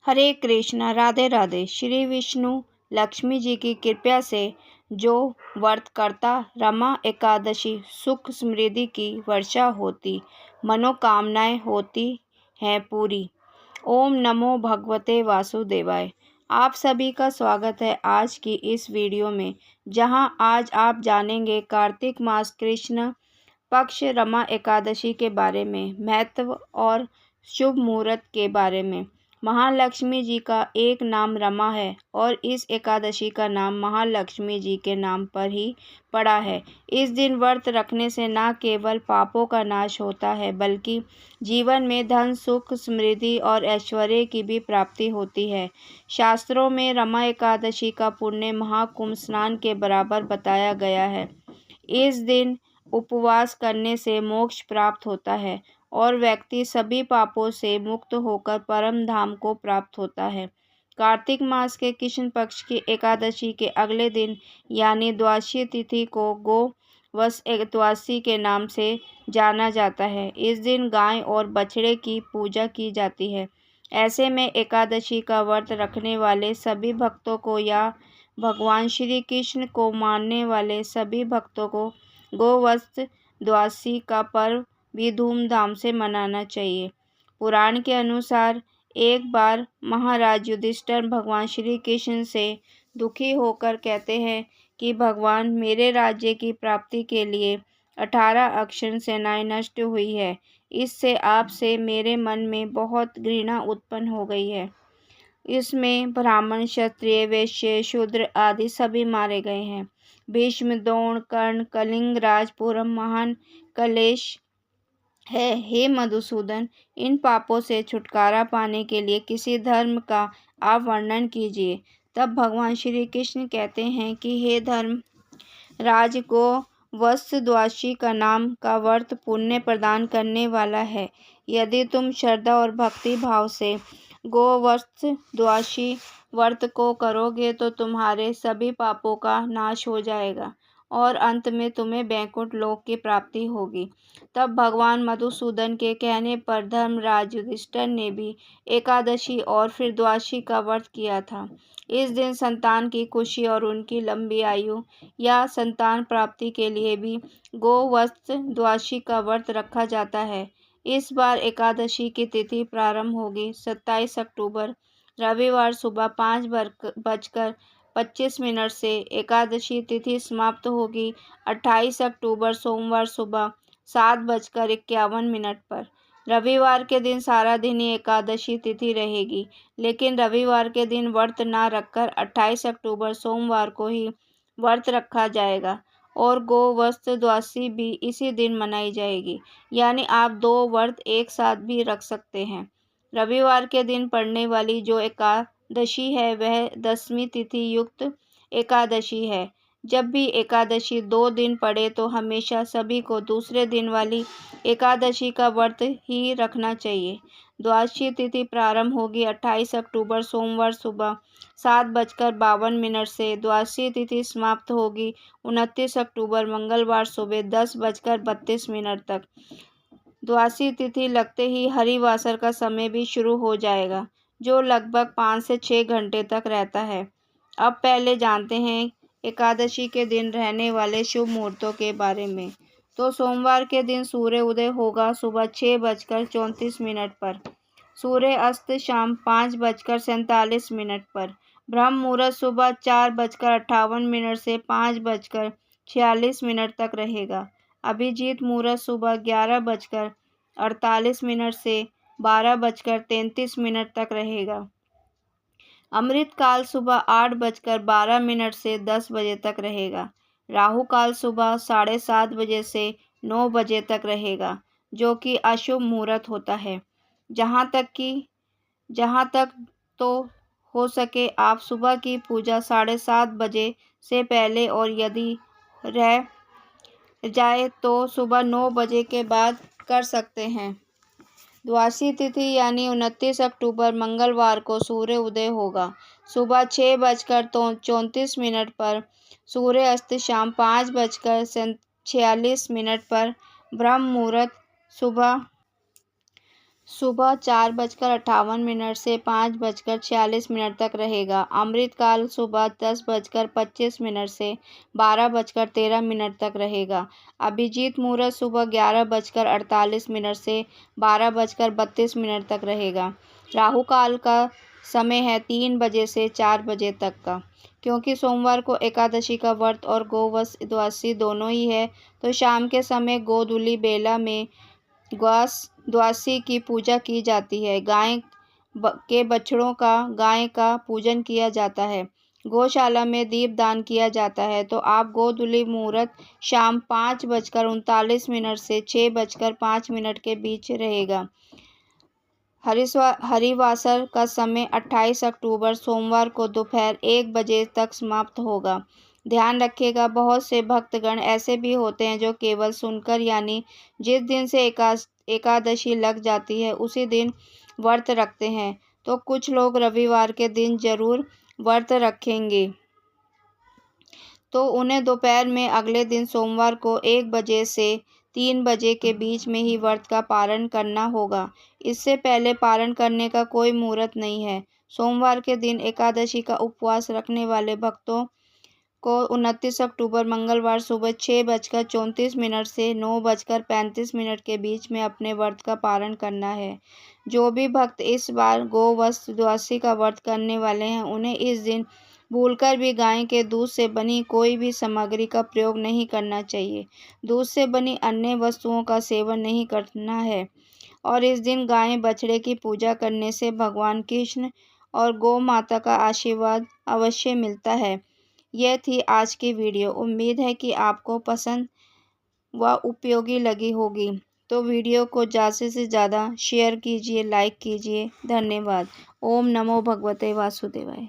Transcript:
हरे कृष्णा, राधे राधे। श्री विष्णु लक्ष्मी जी की कृपा से जो व्रत करता, रमा एकादशी सुख समृद्धि की वर्षा होती, मनोकामनाएं होती हैं पूरी। ओम नमो भगवते वासुदेवाय। आप सभी का स्वागत है आज की इस वीडियो में, जहां आज आप जानेंगे कार्तिक मास कृष्ण पक्ष रमा एकादशी के बारे में, महत्व और शुभ मुहूर्त के बारे में। महालक्ष्मी जी का एक नाम रमा है और इस एकादशी का नाम महालक्ष्मी जी के नाम पर ही पड़ा है। इस दिन व्रत रखने से न केवल पापों का नाश होता है, बल्कि जीवन में धन, सुख, समृद्धि और ऐश्वर्य की भी प्राप्ति होती है। शास्त्रों में रमा एकादशी का पुण्य महाकुंभ स्नान के बराबर बताया गया है। इस दिन उपवास करने से मोक्ष प्राप्त होता है और व्यक्ति सभी पापों से मुक्त होकर परम धाम को प्राप्त होता है। कार्तिक मास के कृष्ण पक्ष की एकादशी के अगले दिन यानी द्वादशी तिथि को गोवश द्वादशी के नाम से जाना जाता है। इस दिन गाय और बछड़े की पूजा की जाती है। ऐसे में एकादशी का व्रत रखने वाले सभी भक्तों को या भगवान श्री कृष्ण को मानने वाले सभी भक्तों को गोवश द्वादशी का पर्व भी धूमधाम से मनाना चाहिए। पुराण के अनुसार एक बार महाराज युधिष्ठिर भगवान श्री कृष्ण से दुखी होकर कहते हैं कि भगवान, मेरे राज्य की प्राप्ति के लिए 18 अक्षर सेनाएं नष्ट हुई है। इससे आपसे मेरे मन में बहुत घृणा उत्पन्न हो गई है। इसमें ब्राह्मण, क्षत्रिय, वैश्य, शूद्र आदि सभी मारे गए हैं। भीष्म, द्रोण, कर्ण, कलिंग राज पूरम महान कलेश है। हे मधुसूदन, इन पापों से छुटकारा पाने के लिए किसी धर्म का आप वर्णन कीजिए। तब भगवान श्री कृष्ण कहते हैं कि हे धर्म राज, गोवश द्वादशी का नाम का व्रत पुण्य प्रदान करने वाला है। यदि तुम श्रद्धा और भक्ति भाव से गोवश द्वादशी व्रत को करोगे तो तुम्हारे सभी पापों का नाश हो जाएगा और अंत में तुम्हें वैकुंठ लोक की प्राप्ति होगी। तब भगवान मधुसूदन के कहने पर धर्मराज युधिष्ठिर ने भी एकादशी और फिर द्वादशी का व्रत किया था। इस दिन संतान की खुशी और उनकी लंबी आयु या संतान प्राप्ति के लिए भी गोवश द्वादशी का व्रत रखा जाता है। इस बार एकादशी की तिथि प्रारंभ होगी 27 अक्टूबर रविवार सुबह 5:25 से। एकादशी तिथि समाप्त होगी 28 अक्टूबर सोमवार सुबह 7:51 पर। रविवार के दिन सारा दिन ही एकादशी तिथि रहेगी, लेकिन रविवार के दिन व्रत न रखकर 28 अक्टूबर सोमवार को ही व्रत रखा जाएगा और गोवश द्वादशी भी इसी दिन मनाई जाएगी। यानी आप दो व्रत एक साथ भी रख सकते हैं। रविवार के दिन पड़ने वाली जो एकादशी है वह 10वीं तिथि युक्त एकादशी है। जब भी एकादशी 2 दिन पड़े तो हमेशा सभी को दूसरे दिन वाली एकादशी का व्रत ही रखना चाहिए। द्वादशी तिथि प्रारंभ होगी 28 अक्टूबर सोमवार सुबह 7:52 से। द्वादशी तिथि समाप्त होगी 29 अक्टूबर मंगलवार सुबह 10:32 तक। द्वादशी तिथि लगते ही हरिवासर का समय भी शुरू हो जाएगा, जो लगभग 5 से 6 घंटे तक रहता है। अब पहले जानते हैं एकादशी के दिन रहने वाले शुभ मुहूर्तों के बारे में। तो सोमवार के दिन सूर्य उदय होगा सुबह 6:34 पर। सूर्य अस्त शाम 5:47 पर। ब्रह्म मुहूर्त सुबह 4:58 से 5:46 तक रहेगा। अभिजीत मुहूर्त सुबह 11:48 से 12:33 तक रहेगा। अमृत काल सुबह 8:12 से 10 बजे तक रहेगा। राहु काल सुबह 7:30 बजे से 9 बजे तक रहेगा, जो कि अशुभ मुहूर्त होता है। जहाँ तक तो हो सके आप सुबह की पूजा 7:30 बजे से पहले और यदि रह जाए तो सुबह 9 बजे के बाद कर सकते हैं। द्वादशी तिथि यानी 29 अक्टूबर मंगलवार को सूर्य उदय होगा सुबह 6:34 पर। सूर्य अस्त शाम 5:46 पर। ब्रह्म मुहूर्त सुबह सुबह 4:58 से 5:46 तक रहेगा। अमृतकाल सुबह 10:25 से 12:13 तक रहेगा। अभिजीत मुहूर्त सुबह 11:48 से 12:32 तक रहेगा। राहु काल का समय है 3 बजे से 4 बजे तक का। क्योंकि सोमवार को एकादशी का व्रत और गोवश द्वादशी दोनों ही है, तो शाम के समय गोधूली बेला में द्वादशी की पूजा की जाती है। गाय के बछड़ों का गाय का पूजन किया जाता है। गौशाला में दीपदान किया जाता है। तो आप गोधूली मुहूर्त शाम 5:39 से 6:05 के बीच रहेगा। हरिवासर का समय 28 अक्टूबर सोमवार को दोपहर 1 बजे तक समाप्त होगा। ध्यान रखिएगा, बहुत से भक्तगण ऐसे भी होते हैं जो केवल सुनकर, यानी जिस दिन से एकादशी लग जाती है उसी दिन व्रत रखते हैं। तो कुछ लोग रविवार के दिन जरूर व्रत रखेंगे, तो उन्हें दोपहर में अगले दिन सोमवार को 1 बजे से 3 बजे के बीच में ही व्रत का पारण करना होगा। इससे पहले पारण करने का कोई मुहूर्त नहीं है। सोमवार के दिन एकादशी का उपवास रखने वाले भक्तों को 29 अक्टूबर मंगलवार सुबह 6:34 से 9:35 के बीच में अपने व्रत का पारण करना है। जो भी भक्त इस बार गोवश द्वादशी का व्रत करने वाले हैं, उन्हें इस दिन भूलकर भी गाय के दूध से बनी कोई भी सामग्री का प्रयोग नहीं करना चाहिए। दूध से बनी अन्य वस्तुओं का सेवन नहीं करना है। और इस दिन गाय बछड़े की पूजा करने से भगवान कृष्ण और गौ माता का आशीर्वाद अवश्य मिलता है। यह थी आज की वीडियो। उम्मीद है कि आपको पसंद व उपयोगी लगी होगी। तो वीडियो को ज़्यादा से ज़्यादा शेयर कीजिए, लाइक कीजिए। धन्यवाद। ओम नमो भगवते वासुदेवाय।